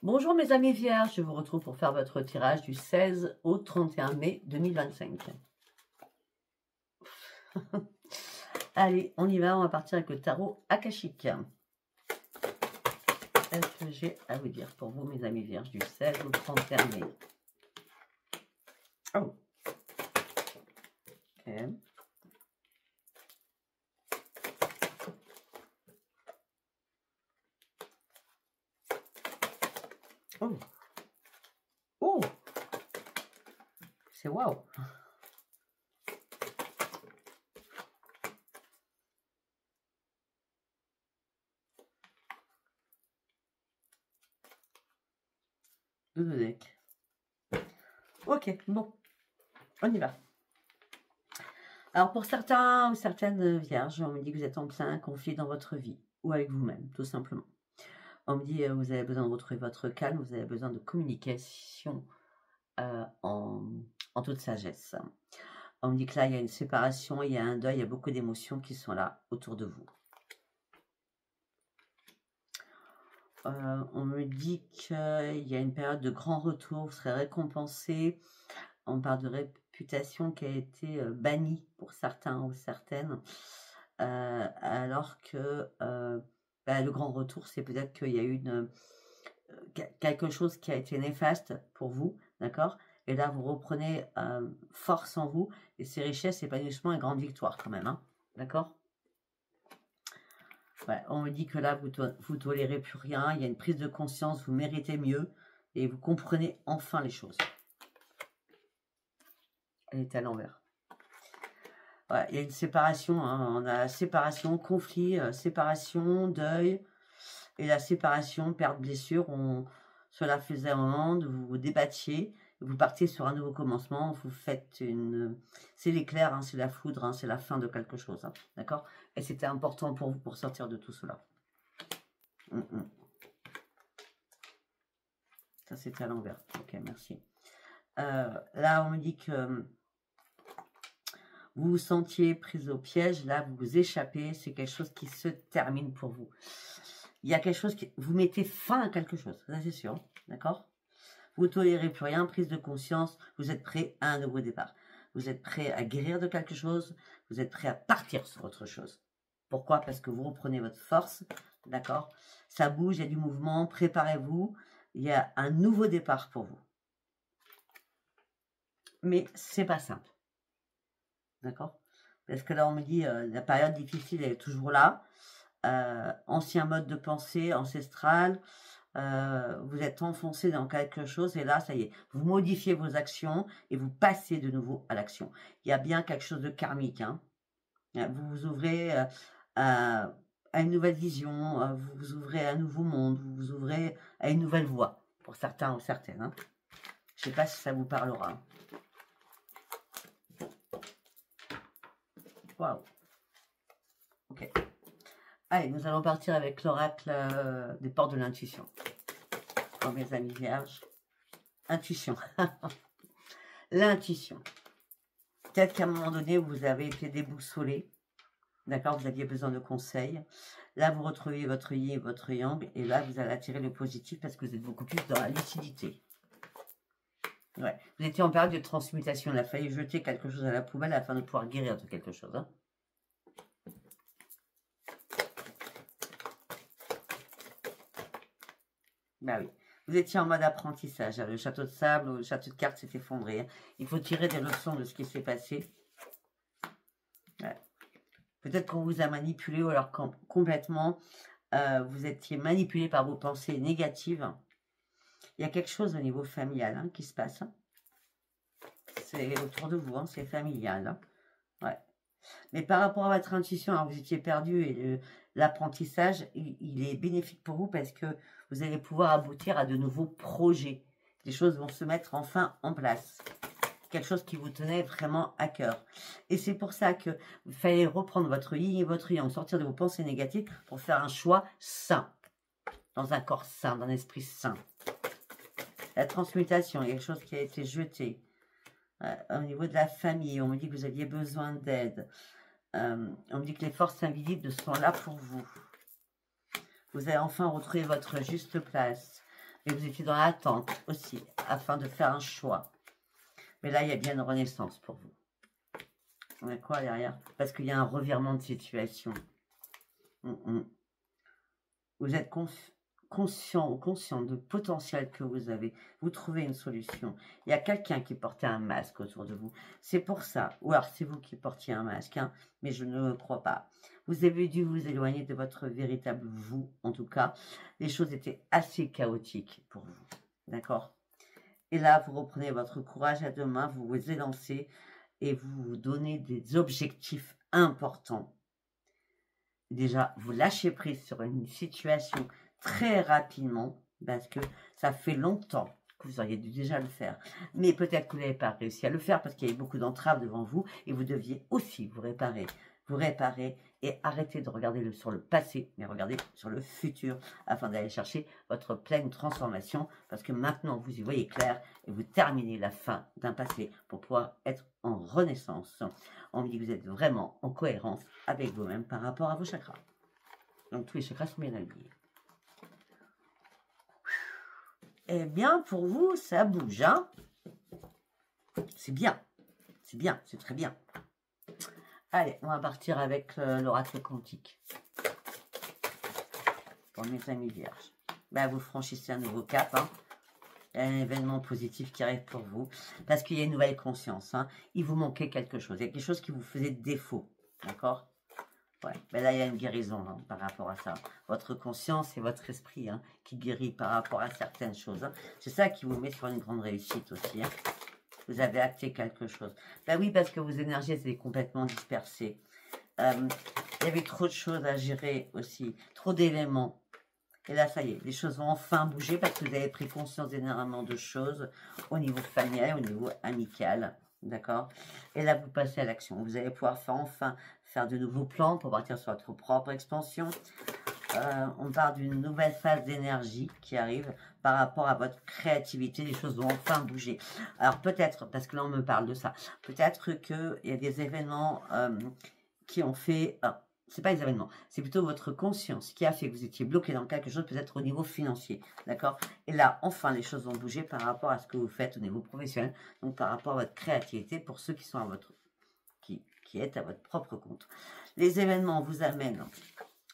Bonjour mes amis vierges, je vous retrouve pour faire votre tirage du 16 au 31 mai 2025. Allez, on y va, on va partir avec le tarot akashique. Qu'est-ce que j'ai à vous dire pour vous mes amis vierges du 16 au 31 mai? Oh. Ok. Oh. Oh. C'est waouh. Deux decks. Ok, bon, on y va. Alors pour certains ou certaines vierges, on me dit que vous êtes en plein conflit dans votre vie ou avec vous-même, tout simplement. On me dit que vous avez besoin de retrouver votre calme, vous avez besoin de communication en toute sagesse. On me dit que là, il y a une séparation, il y a un deuil, il y a beaucoup d'émotions qui sont là autour de vous. On me dit qu'il y a une période de grand retour, vous serez récompensé. On parle de réputation qui a été bannie pour certains ou certaines. Alors que le grand retour, c'est peut-être qu'il y a eu quelque chose qui a été néfaste pour vous, d'accord? Et là, vous reprenez force en vous, et ces richesses, épanouissement et grande victoire quand même, hein, d'accord? Ouais, on me dit que là, vous tolérez plus rien, il y a une prise de conscience, vous méritez mieux, et vous comprenez enfin les choses. Elle est à l'envers. Ouais, il y a une séparation, hein, on a séparation, conflit, séparation, deuil, et la séparation, perte, blessure, cela faisait un moment où vous vous débattiez, vous partez sur un nouveau commencement, vous faites une... C'est l'éclair, hein, c'est la foudre, hein, c'est la fin de quelque chose, hein, d'accord? Et c'était important pour vous pour sortir de tout cela. Ça, c'était à l'envers. Ok, merci. Là, on me dit que vous vous sentiez prise au piège, là, vous vous échappez, c'est quelque chose qui se termine pour vous. Il y a quelque chose qui... Vous mettez fin à quelque chose, ça c'est sûr, d'accord? Vous ne tolérez plus rien, prise de conscience, vous êtes prêt à un nouveau départ. Vous êtes prêt à guérir de quelque chose, vous êtes prêt à partir sur autre chose. Pourquoi? Parce que vous reprenez votre force, d'accord? Ça bouge, il y a du mouvement, préparez-vous, il y a un nouveau départ pour vous. Mais c'est pas simple, d'accord? Parce que là, on me dit, la période difficile, elle est toujours là. Ancien mode de pensée, ancestral, vous êtes enfoncé dans quelque chose et là, ça y est, vous modifiez vos actions et vous passez de nouveau à l'action. Il y a bien quelque chose de karmique, hein. Vous vous ouvrez à une nouvelle vision, vous vous ouvrez à un nouveau monde, vous vous ouvrez à une nouvelle voie, pour certains ou certaines, hein. Je ne sais pas si ça vous parlera. Waouh. Ok. Allez, nous allons partir avec l'oracle des portes de l'intuition. Oh, mes amis vierges. Intuition. L'intuition. Peut-être qu'à un moment donné, vous avez été déboussolé. D'accord, vous aviez besoin de conseils. Là, vous retrouvez votre yin et votre yang. Et là, vous allez attirer le positif parce que vous êtes beaucoup plus dans la lucidité. Ouais. Vous étiez en période de transmutation. Il a fallu jeter quelque chose à la poubelle afin de pouvoir guérir de quelque chose, hein. Bah oui. Vous étiez en mode apprentissage. Le château de sable ou le château de cartes s'est effondré, hein. Il faut tirer des leçons de ce qui s'est passé. Ouais. Peut-être qu'on vous a manipulé ou alors complètement vous étiez manipulé par vos pensées négatives. Il y a quelque chose au niveau familial, hein, qui se passe, hein. C'est autour de vous, hein, c'est familial, hein. Ouais. Mais par rapport à votre intuition, alors vous étiez perdu et l'apprentissage, il est bénéfique pour vous parce que vous allez pouvoir aboutir à de nouveaux projets. Les choses vont se mettre enfin en place. Quelque chose qui vous tenait vraiment à cœur. Et c'est pour ça que vous fallait reprendre votre yin et votre yang, sortir de vos pensées négatives pour faire un choix sain. Dans un corps sain, dans un esprit sain. La transmutation, il y a quelque chose qui a été jeté. Au niveau de la famille, on me dit que vous aviez besoin d'aide. On me dit que les forces invisibles sont là pour vous. Vous allez enfin retrouver votre juste place. Et vous étiez dans l'attente aussi, afin de faire un choix. Mais là, il y a bien une renaissance pour vous. On a quoi derrière? Parce qu'il y a un revirement de situation. Vous êtes conscient ou conscient du potentiel que vous avez. Vous trouvez une solution. Il y a quelqu'un qui portait un masque autour de vous. C'est pour ça. Ou alors c'est vous qui portiez un masque, hein, mais je ne le crois pas. Vous avez dû vous éloigner de votre véritable vous, en tout cas. Les choses étaient assez chaotiques pour vous. D'accord? Et là, vous reprenez votre courage à deux mains, vous vous élancez et vous vous donnez des objectifs importants. Déjà, vous lâchez prise sur une situation très rapidement, parce que ça fait longtemps que vous auriez dû déjà le faire. Mais peut-être que vous n'avez pas réussi à le faire parce qu'il y avait beaucoup d'entraves devant vous et vous deviez aussi vous réparer. Vous réparer et arrêter de regarder sur le passé, mais regardez sur le futur afin d'aller chercher votre pleine transformation parce que maintenant vous y voyez clair et vous terminez la fin d'un passé pour pouvoir être en renaissance. On me dit que vous êtes vraiment en cohérence avec vous-même par rapport à vos chakras. Donc tous les chakras sont bien alignés. Eh bien, pour vous, ça bouge, hein? C'est bien, c'est très bien. Allez, on va partir avec l'oracle quantique. Pour mes amis vierges. Ben, vous franchissez un nouveau cap, hein? Il y a un événement positif qui arrive pour vous. Parce qu'il y a une nouvelle conscience, hein? Il vous manquait quelque chose. Il y a quelque chose qui vous faisait défaut, d'accord? Ouais, mais là, il y a une guérison hein, par rapport à ça. Votre conscience et votre esprit hein, qui guérit par rapport à certaines choses. Hein. C'est ça qui vous met sur une grande réussite aussi. Hein. Vous avez acté quelque chose. Ben oui, parce que vos énergies étaient complètement dispersées. Il y avait trop de choses à gérer aussi. Trop d'éléments. Et là, ça y est, les choses vont enfin bouger parce que vous avez pris conscience énormément de choses au niveau familial, au niveau amical. D'accord? Et là, vous passez à l'action. Vous allez pouvoir enfin faire de nouveaux plans pour partir sur votre propre expansion. On parle d'une nouvelle phase d'énergie qui arrive par rapport à votre créativité. Les choses vont enfin bouger. Alors peut-être, parce que là, on me parle de ça, peut-être qu'il y a des événements qui ont fait... c'est pas les événements, c'est plutôt votre conscience qui a fait que vous étiez bloqué dans quelque chose, peut-être au niveau financier, d'accord? Et là, enfin, les choses vont bouger par rapport à ce que vous faites au niveau professionnel, donc par rapport à votre créativité pour ceux qui sont à votre, qui est à votre propre compte. Les événements vous amènent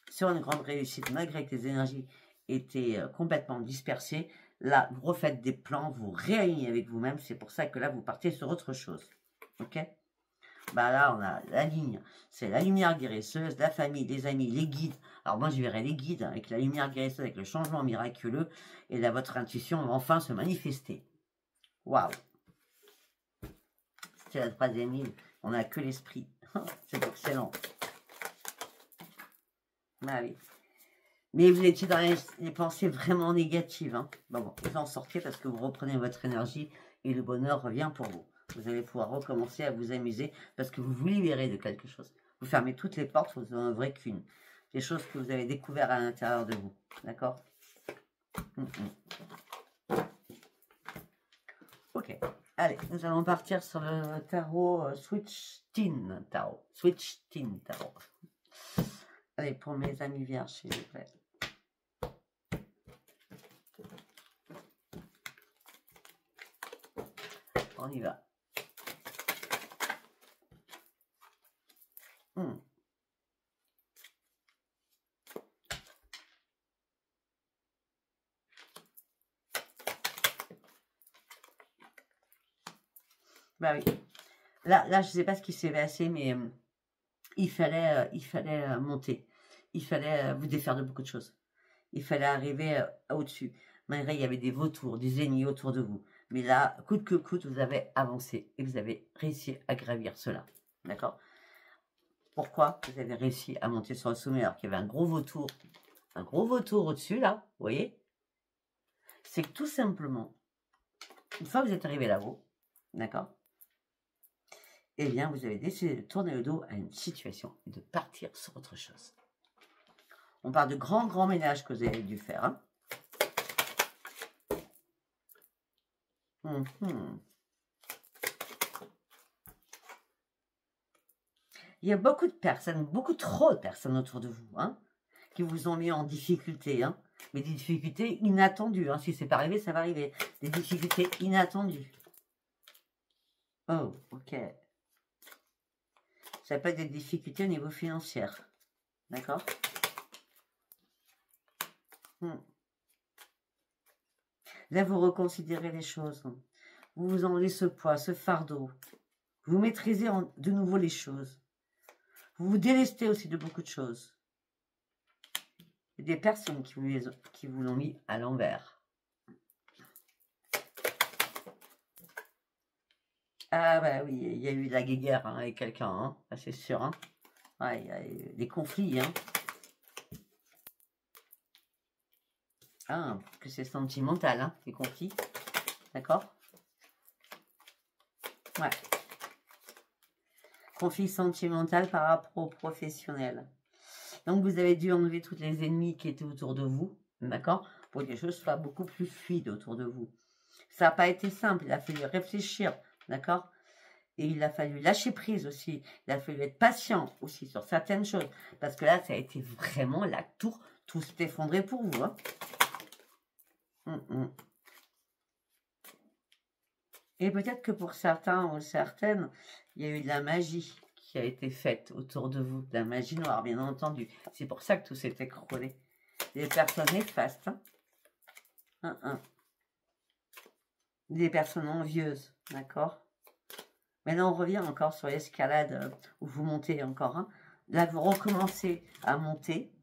sur une grande réussite, malgré que les énergies étaient complètement dispersées. Là, vous refaites des plans, vous réalignez avec vous-même, c'est pour ça que là, vous partez sur autre chose, ok? Bah là, on a la ligne, c'est la lumière guérisseuse, la famille, les amis, les guides. Alors moi, je verrai les guides avec la lumière guérisseuse, avec le changement miraculeux, et là, votre intuition va enfin se manifester. Waouh! C'était la troisième ligne, on n'a que l'esprit. C'est excellent. Ah oui. Mais vous étiez dans les pensées vraiment négatives. Hein. Bon, vous en sortez parce que vous reprenez votre énergie et le bonheur revient pour vous. Vous allez pouvoir recommencer à vous amuser parce que vous vous libérez de quelque chose. Vous fermez toutes les portes, vous n'en ouvrez qu'une. Des choses que vous avez découvertes à l'intérieur de vous. D'accord? Ok. Allez, nous allons partir sur le tarot Switch Teen Tarot. Switch Teen Tarot. Allez, pour mes amis vierges, s'il vous plaît. On y va. Bah oui. Là, je ne sais pas ce qui s'est passé, mais il fallait monter. Il fallait vous défaire de beaucoup de choses. Il fallait arriver au-dessus. Malgré, il y avait des vautours, des ennemis autour de vous. Mais là, coûte que coûte, vous avez avancé et vous avez réussi à gravir cela. D'accord? Pourquoi vous avez réussi à monter sur le sommet alors qu'il y avait un gros vautour au-dessus, là, vous voyez? C'est que tout simplement, une fois que vous êtes arrivé là-haut, d'accord? Eh bien, vous avez décidé de tourner le dos à une situation et de partir sur autre chose. On parle de grands ménages que vous avez dû faire. Hein. Il y a beaucoup de personnes, beaucoup trop de personnes autour de vous, hein, qui vous ont mis en difficulté. Hein. Mais des difficultés inattendues. Hein. Si c'est pas arrivé, ça va arriver. Des difficultés inattendues. Oh, ok. Ça peut être des difficultés au niveau financier. D'accord? Là, vous reconsidérez les choses. Vous vous enlevez ce poids, ce fardeau. Vous maîtrisez de nouveau les choses. Vous vous délestez aussi de beaucoup de choses. Il y a des personnes qui vous l'ont mis à l'envers. Ah bah oui, il y a eu de la guéguerre hein, avec quelqu'un, hein, c'est sûr. Hein. Ouais, il y a eu des conflits. Hein. Ah, que c'est sentimental, hein, les conflits. D'accord? Ouais. Conflit sentimental par rapport au professionnel. Donc, vous avez dû enlever toutes les ennemis qui étaient autour de vous, d'accord? Pour que les choses soient beaucoup plus fluides autour de vous. Ça n'a pas été simple, il a fallu réfléchir, d'accord? Et il a fallu lâcher prise aussi. Il a fallu être patient aussi sur certaines choses. Parce que là, ça a été vraiment la tour. Tout s'est effondré pour vous. Hein. Et peut-être que pour certains ou certaines, il y a eu de la magie qui a été faite autour de vous. De la magie noire, bien entendu. C'est pour ça que tout s'est écroulé. Des personnes néfastes. Hein. Des personnes envieuses. D'accord? Maintenant, on revient encore sur l'escalade où vous montez encore. Hein. Là, vous recommencez à monter.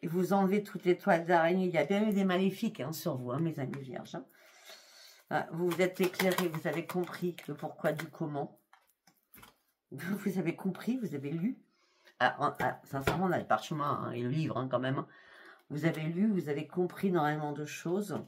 Et vous enlevez toutes les toiles d'araignée. Il y a bien eu des maléfiques hein, sur vous, hein, mes amis vierges. Hein. Ah, vous vous êtes éclairé, vous avez compris le pourquoi du comment. Vous avez compris, vous avez lu. Sincèrement, on a le parchemin hein, et le livre hein, quand même. Vous avez lu, vous avez compris énormément de choses.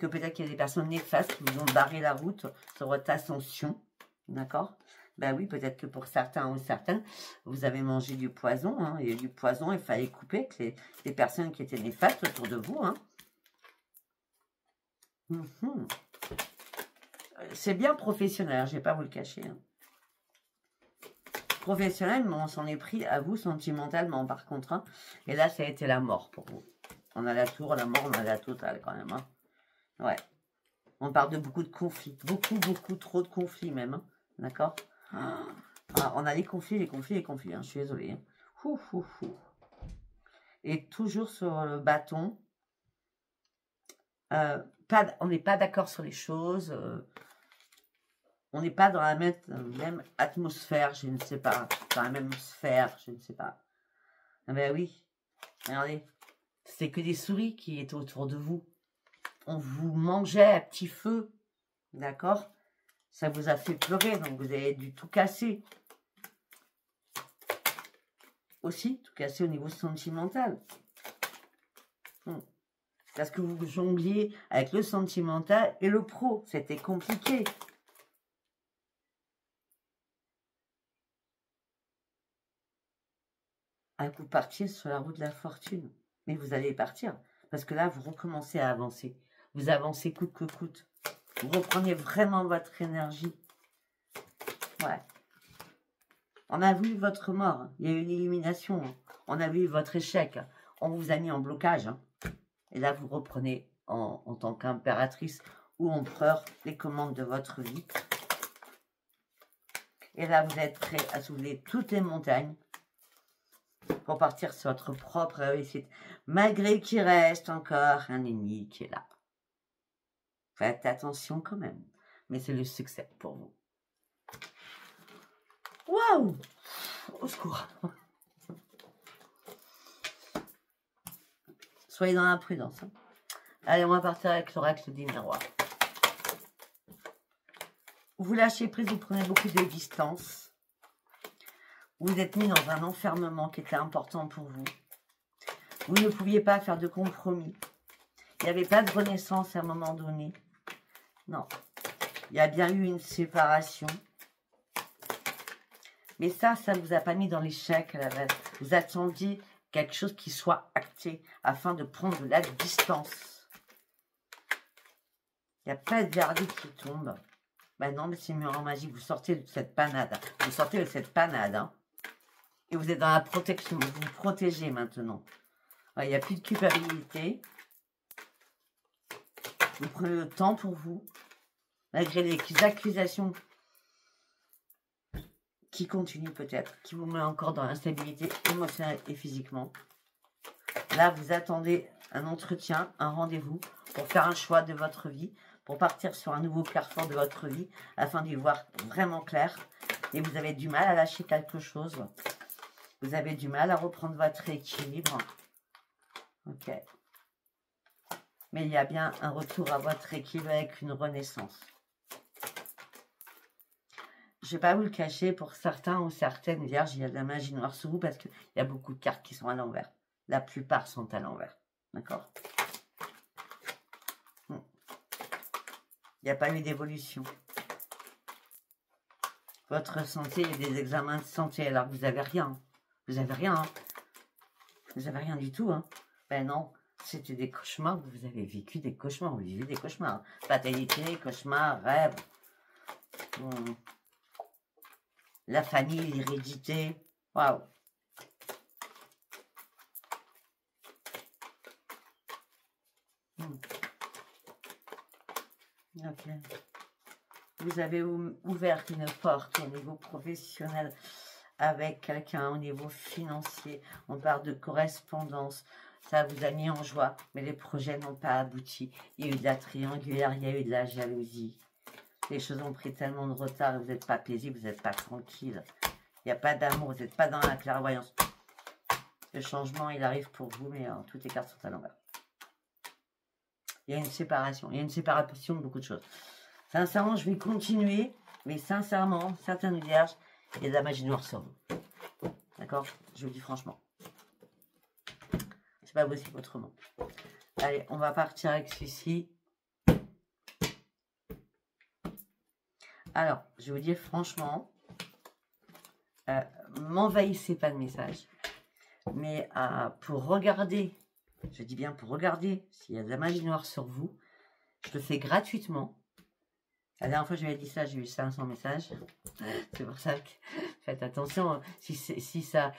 Que peut-être qu'il y a des personnes néfastes qui vous ont barré la route sur votre ascension. D'accord? Ben oui, peut-être que pour certains ou certaines, vous avez mangé du poison. Hein, et du poison, il fallait couper avec les personnes qui étaient néfastes autour de vous. Hein. C'est bien professionnel, je ne vais pas vous le cacher. Hein. Professionnellement, on s'en est pris à vous sentimentalement, par contre. Hein. Et là, ça a été la mort pour vous. On a la tour, la mort, on a la totale quand même. Hein. Ouais. On parle de beaucoup de conflits. Beaucoup trop de conflits même. Hein. D'accord? On a les conflits. Hein. Je suis désolée. Hein. Et toujours sur le bâton. On n'est pas d'accord sur les choses. On n'est pas dans la même atmosphère, je ne sais pas. Dans la même sphère, je ne sais pas. Ah ben oui. Regardez. C'est que des souris qui étaient autour de vous. On vous mangeait à petit feu. D'accord? Ça vous a fait pleurer, donc vous avez dû tout casser. Aussi, tout casser au niveau sentimental. Parce que vous jongliez avec le sentimental et le pro. C'était compliqué. Vous partiez sur la route de la fortune. Mais vous allez partir. Parce que là, vous recommencez à avancer. Vous avancez coûte que coûte. Vous reprenez vraiment votre énergie. Ouais. On a vu votre mort. Hein. Il y a eu une illumination. Hein. On a vu votre échec. On vous a mis en blocage. Hein. Et là, vous reprenez en tant qu'impératrice ou empereur les commandes de votre vie. Et là, vous êtes prêt à soulever toutes les montagnes pour partir sur votre propre réussite, malgré qu'il reste encore un ennemi qui est là. Faites attention quand même, mais c'est le succès pour vous. Waouh! Au secours! Soyez dans la prudence. Hein. Allez, on va partir avec l'oracle des miroirs. Vous lâchez prise, vous prenez beaucoup de distance. Vous êtes mis dans un enfermement qui était important pour vous. Vous ne pouviez pas faire de compromis. Il n'y avait pas de renaissance à un moment donné. Non. Il y a bien eu une séparation. Mais ça ne vous a pas mis dans l'échec à la base. Vous attendiez quelque chose qui soit acté afin de prendre de la distance. Il n'y a pas de verdict qui tombe. Ben non, mais c'est mur en magie. Vous sortez de cette panade. Vous sortez de cette panade. Hein. Et vous êtes dans la protection. Vous vous protégez maintenant. Il n'y a plus de culpabilité. Vous prenez le temps pour vous. Malgré les accusations qui continuent peut-être, qui vous met encore dans l'instabilité émotionnelle et physiquement. Là, vous attendez un entretien, un rendez-vous pour faire un choix de votre vie, pour partir sur un nouveau carrefour de votre vie, afin d'y voir vraiment clair. Et vous avez du mal à lâcher quelque chose. Vous avez du mal à reprendre votre équilibre. Ok. Mais il y a bien un retour à votre équilibre avec une renaissance. Je ne vais pas vous le cacher, pour certains ou certaines vierges, il y a de la magie noire sur vous parce qu'il y a beaucoup de cartes qui sont à l'envers. La plupart sont à l'envers. D'accord? Il n'y a pas eu d'évolution. Votre santé et des examens de santé, alors vous n'avez rien. Vous n'avez rien. Hein. Vous n'avez rien du tout. Hein. Ben non, c'était des cauchemars. Vous avez vécu des cauchemars. Vous vivez des cauchemars. Fatalité, cauchemars, rêves. La famille, l'hérédité. Waouh. Ok. Vous avez ouvert une porte au niveau professionnel avec quelqu'un au niveau financier. On parle de correspondance. Ça vous a mis en joie, mais les projets n'ont pas abouti. Il y a eu de la triangulaire, il y a eu de la jalousie. Les choses ont pris tellement de retard, vous n'êtes pas paisible, vous n'êtes pas tranquille. Il n'y a pas d'amour, vous n'êtes pas dans la clairvoyance. Le changement, il arrive pour vous, mais toutes les cartes sont à l'envers. Il y a une séparation. Il y a une séparation de beaucoup de choses. Sincèrement, je vais continuer. Mais sincèrement, certaines vierges, il y a de la magie noire sur vous. D'accord? Je vous dis franchement. C'est pas possible autrement. Allez, on va partir avec celui-ci. Alors, je vais vous dire franchement, m'envahissez pas de messages. Mais pour regarder, je dis bien pour regarder s'il y a de la magie noire sur vous, je le fais gratuitement. La dernière fois que j'avais dit ça, j'ai eu 500 messages. C'est pour ça que faites attention. Si ça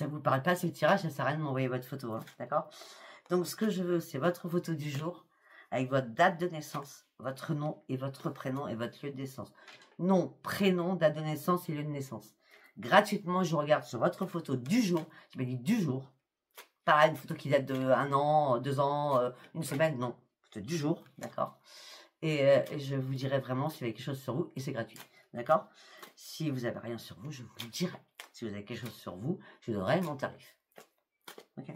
vous parle pas, ce tirage, ça sert à rien de m'envoyer votre photo. Hein, d'accord? Donc, ce que je veux, c'est votre photo du jour avec votre date de naissance, votre nom et votre prénom et votre lieu de naissance. Nom, prénom, date de naissance et lieu de naissance. Gratuitement, je regarde sur votre photo du jour. Je me dis du jour. Pas une photo qui date de 1 an, 2 ans, une semaine, non. Photo du jour, d'accord? Et je vous dirai vraiment s'il y a quelque chose sur vous et c'est gratuit. D'accord? Si vous n'avez rien sur vous, je vous le dirai. Si vous avez quelque chose sur vous, je donnerai mon tarif. Ok?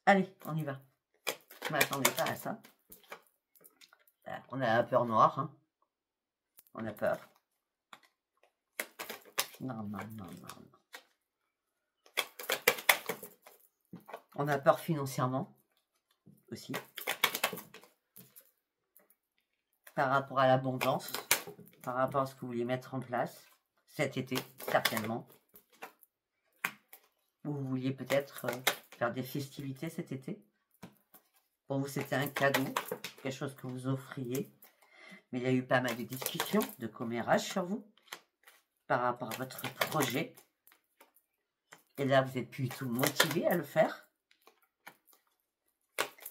Allez, on y va. Je ne m'attendais pas à ça. On a la peur noire. Hein. On a peur. Non. On a peur financièrement aussi. Par rapport à l'abondance, par rapport à ce que vous vouliez mettre en place cet été, certainement. Vous vouliez peut-être faire des festivités cet été. Pour vous, c'était un cadeau, quelque chose que vous offriez. Mais il y a eu pas mal de discussions, de commérages sur vous, par rapport à votre projet. Et là, vous n'êtes plus du tout motivé à le faire.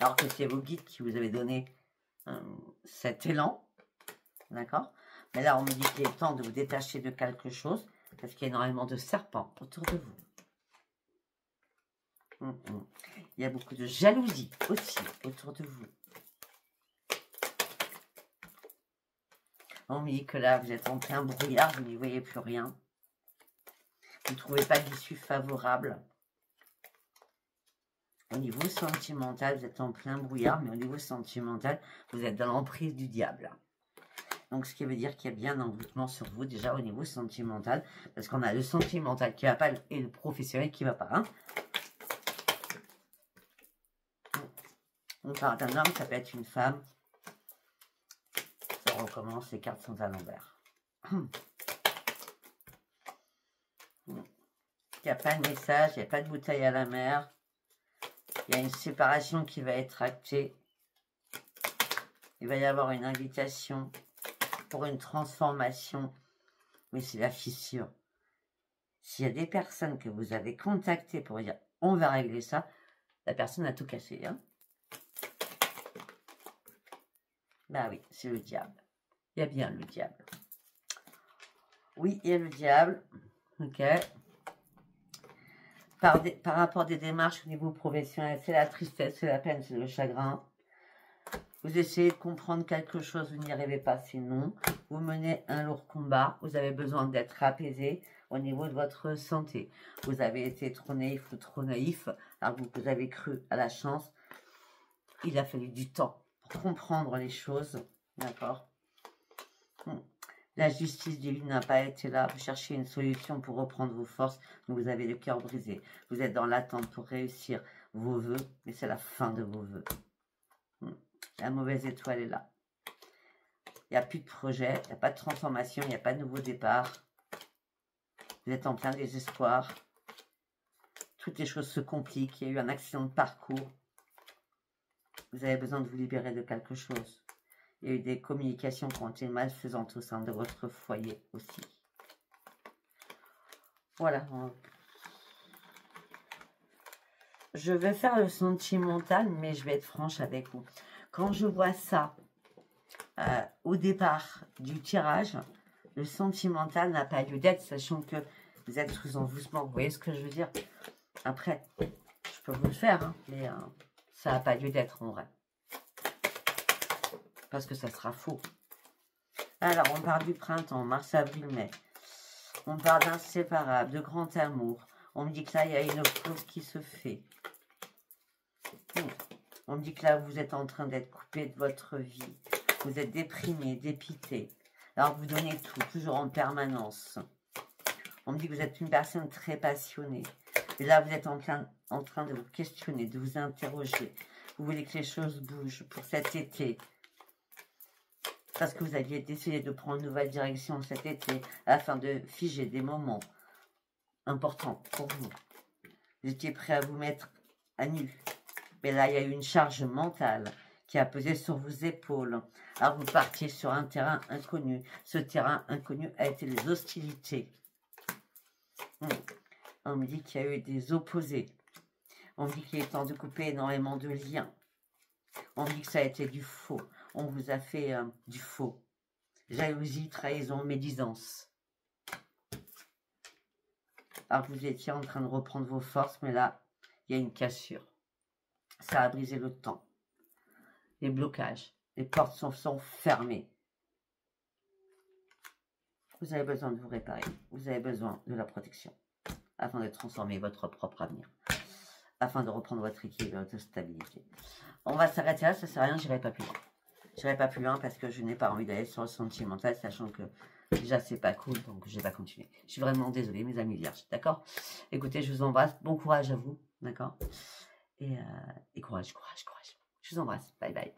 Alors que c'est vos guides qui vous avaient donné cet élan, d'accord? Mais là, on me dit qu'il est temps de vous détacher de quelque chose, parce qu'il y a énormément de serpents autour de vous. Il y a beaucoup de jalousie aussi autour de vous. On me dit que là, vous êtes en plein brouillard, vous n'y voyez plus rien. Vous ne trouvez pas d'issue favorable. Au niveau sentimental, vous êtes en plein brouillard, mais au niveau sentimental, vous êtes dans l'emprise du diable. Donc, ce qui veut dire qu'il y a bien un envoûtement sur vous, déjà au niveau sentimental, parce qu'on a le sentimental qui ne va pas et le professionnel qui ne va pas. Hein. On parle d'un homme, ça peut être une femme. Ça recommence, les cartes sont à l'envers. Il n'y a pas de message, il n'y a pas de bouteille à la mer. Il y a une séparation qui va être actée. Il va y avoir une invitation pour une transformation. Mais c'est la fissure. S'il y a des personnes que vous avez contactées pour dire On va régler ça. La personne a tout cassé. Hein. Bah oui, c'est le diable. Il y a bien le diable. Oui, il y a le diable. Ok. Par rapport des démarches au niveau professionnel, c'est la tristesse, c'est la peine, c'est le chagrin. Vous essayez de comprendre quelque chose, vous n'y arrivez pas, c'est non. Vous menez un lourd combat, vous avez besoin d'être apaisé au niveau de votre santé. Vous avez été trop naïf ou trop naïf, alors vous avez cru à la chance. Il a fallu du temps pour comprendre les choses, d'accord? La justice divine n'a pas été là. Vous cherchez une solution pour reprendre vos forces, mais vous avez le cœur brisé. Vous êtes dans l'attente pour réussir vos vœux, mais c'est la fin de vos vœux. La mauvaise étoile est là. Il n'y a plus de projet, il n'y a pas de transformation, il n'y a pas de nouveau départ. Vous êtes en plein désespoir. Toutes les choses se compliquent. Il y a eu un accident de parcours. Vous avez besoin de vous libérer de quelque chose. Il y a eu des communications qui ont été malfaisantes au sein de votre foyer aussi. Voilà. Je vais faire le sentimental, mais je vais être franche avec vous. Quand je vois ça au départ du tirage, le sentimental n'a pas lieu d'être, sachant que vous êtes sous envoûtement. Vous voyez ce que je veux dire? Après, je peux vous le faire, hein, mais ça n'a pas lieu d'être en vrai. Parce que ça sera faux. Alors, on parle du printemps, mars, avril, mai. On parle d'inséparable, de grand amour. On me dit que là, il y a une pause qui se fait. On me dit que là, vous êtes en train d'être coupé de votre vie. Vous êtes déprimé, dépité. Alors, vous donnez tout, toujours en permanence. On me dit que vous êtes une personne très passionnée. Et là, vous êtes en train de vous questionner, de vous interroger. Vous voulez que les choses bougent pour cet été. Parce que vous aviez décidé de prendre une nouvelle direction cet été afin de figer des moments importants pour vous. Vous étiez prêt à vous mettre à nu. Mais là, il y a eu une charge mentale qui a pesé sur vos épaules. Alors, vous partiez sur un terrain inconnu. Ce terrain inconnu a été les hostilités. On me dit qu'il y a eu des opposés. On me dit qu'il est temps de couper énormément de liens. On me dit que ça a été du faux. On vous a fait du faux. Jalousie, trahison, médisance. Alors vous étiez en train de reprendre vos forces, mais là, il y a une cassure. Ça a brisé le temps. Les blocages. Les portes sont fermées. Vous avez besoin de vous réparer. Vous avez besoin de la protection. Afin de transformer votre propre avenir. Afin de reprendre votre équilibre, votre stabilité. On va s'arrêter là, ça sert à rien, j'irai pas plus loin. J'irai pas plus loin parce que je n'ai pas envie d'aller sur le sentimental, sachant que déjà c'est pas cool, donc je vais pas continuer. Je suis vraiment désolée, mes amis vierges, d'accord? Écoutez, je vous embrasse, bon courage à vous, d'accord? Et courage, courage, courage. Je vous embrasse, bye bye.